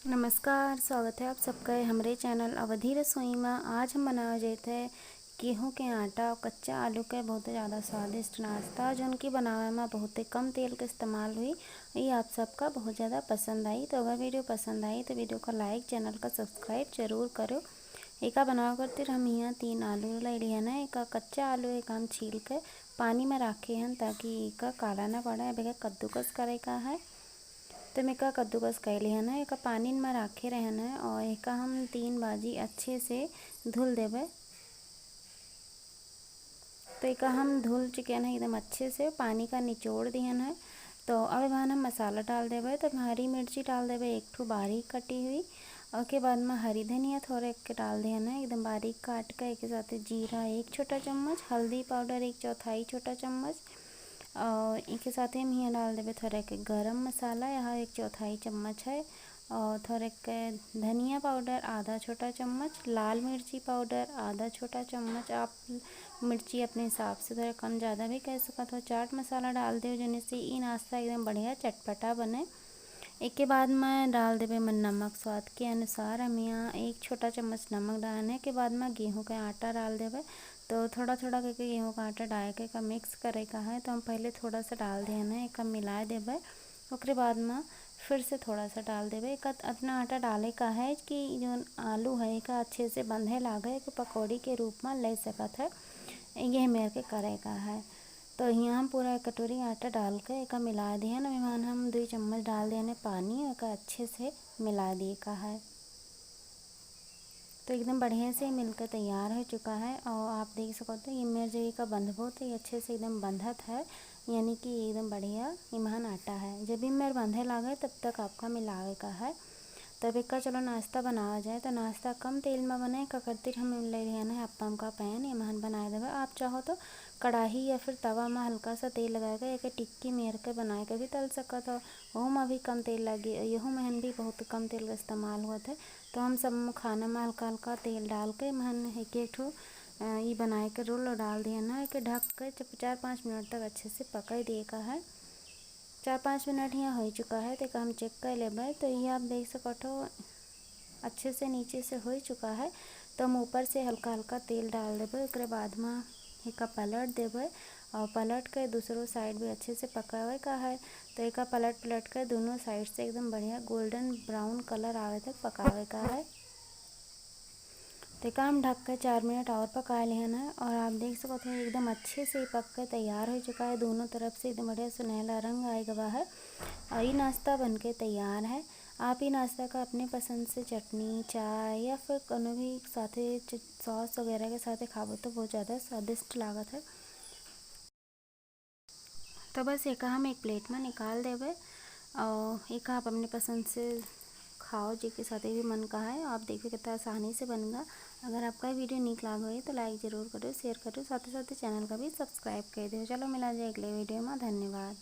नमस्कार, स्वागत है आप सबका हमारे चैनल अवधि रसोई में। आज हम बनावे जाते हैं गेहूं के आटा और कच्चा आलू के बहुत ही ज़्यादा स्वादिष्ट नाश्ता, जो उनकी बनावे में बहुत ही कम तेल का इस्तेमाल हुई। ये आप सबका बहुत ज़्यादा पसंद आई। तो अगर वीडियो पसंद आई तो वीडियो को लाइक, चैनल का सब्सक्राइब जरूर करो। एका बनाव करते हम यहाँ 3 आलू ले लिए ना। एक कच्चा आलू एक हम छील के पानी में रखे हैं ताकि एक काला ना पड़े। अब कद्दूकस करे का है तो मैं का कद्दूकस कर लिया ना। एक पानी में रखे रहना है और एक हम 3 बाजी अच्छे से धुल देवे। तो एक हम धुल चुके हैं एकदम अच्छे से, पानी का निचोड़ दिया है। तो अब हम मसाला डाल देवे। तो हरी मिर्ची डाल देवे एक ठो बारीक कटी हुई, और के बाद में हरी धनिया थोड़े के डाल दिया है एकदम बारीक काट के। एक साथ जीरा 1 छोटा चम्मच, हल्दी पाउडर 1/4 छोटा चम्मच, और इसके साथ ही हम यहाँ डाल देवे थोड़ा के गरम मसाला, यहाँ 1/4 चम्मच है। और थोड़े के धनिया पाउडर आधा छोटा चम्मच, लाल मिर्ची पाउडर आधा छोटा चम्मच। आप मिर्ची अपने हिसाब से थोड़ा कम ज़्यादा भी कह सकते हो। चाट मसाला डाल दो जिनसे ये नाश्ता एकदम बढ़िया चटपटा बने। एक के बाद में डाल देवे मैं नमक स्वाद के अनुसार। हम यहाँ 1 छोटा चम्मच नमक डालने के बाद में गेहूं का आटा डाल देवे। तो थोड़ा थोड़ा करके गेहूं का आटा डाल के का मिक्स करे का है। तो हम पहले थोड़ा सा डाल दिए ना, एक मिला देवे। उसके बाद में फिर से थोड़ा सा डाल देवे। एक इतना आटा डाले का है कि जो आलू है एक अच्छे से बंधे लागे, एक पकौड़ी के रूप में ले सकत है। ये मेरे के करे का है। तो यहाँ हम पूरा 1 कटोरी आटा डाल के एक मिला दिए ना। मेहमान हम 2 चम्मच डाल दिए पानी, एक अच्छे से मिला दिए का है। तो एकदम बढ़िया से मिलकर तैयार हो चुका है। और आप देख सकते हो ये मेरे जगह का बंधबो तो ये अच्छे से एकदम बंधत है, यानी कि एकदम बढ़िया ईमान आटा है। जब भी मेरे बंधे लागे तब तक आपका मिलावे का है। तब एक का चलो नाश्ता बनावा जाए। तो नाश्ता कम तेल में बने का करती हम ले लिया है अप्पम का पैन, ये महन बनाए देवे। आप चाहो तो कढ़ाई या फिर तवा में हल्का सा तेल लगाएगा एक टिक्की मेर के बनाए के भी तल सकत हो। वह में भी कम तेल लगे, यहू महन भी बहुत कम तेल का इस्तेमाल हुआ था। तो हम सब खाना में हल्का हल्का तेल डाल के महन एक ठो ये बनाए के रोल डाल दिया ना। एक ढक के 4-5 मिनट तक अच्छे से पका दिए का है। 4-5 मिनट यहाँ हो चुका है। तो हम चेक कर लेबै। तो ये आप देख सकते हो अच्छे से नीचे से हो चुका है। तो हम ऊपर से हल्का हल्का तेल डाल देवे। उसके बाद में एक पलट देवे और पलट के दूसरों साइड भी अच्छे से पकावे का है। तो एक पलट पलट कर दोनों साइड से एकदम बढ़िया गोल्डन ब्राउन कलर आवे तक पकावे का है। तो हम ढक कर 4 मिनट और पका लिया ना। और आप देख सकते हो एकदम अच्छे से पक कर तैयार हो चुका है। दोनों तरफ से एकदम बढ़िया सुनहला रंग आए गवा है और ये नाश्ता बनके तैयार है। आप ही नाश्ता का अपने पसंद से चटनी, चाय या फिर कोनो भी साथे सॉस वगैरह के साथ खाओ तो बहुत ज़्यादा स्वादिष्ट लागत है। तो बस एक हम एक प्लेट में निकाल देवे और एक आप अपने पसंद से खाओ जी के साथ भी मन का है। आप देखिए कितना आसानी से बनेगा। अगर आपका वीडियो निक लाग हो तो लाइक ज़रूर करो, शेयर करो, साथ ही चैनल का भी सब्सक्राइब कर दो। चलो मिला जाए अगले वीडियो में। धन्यवाद।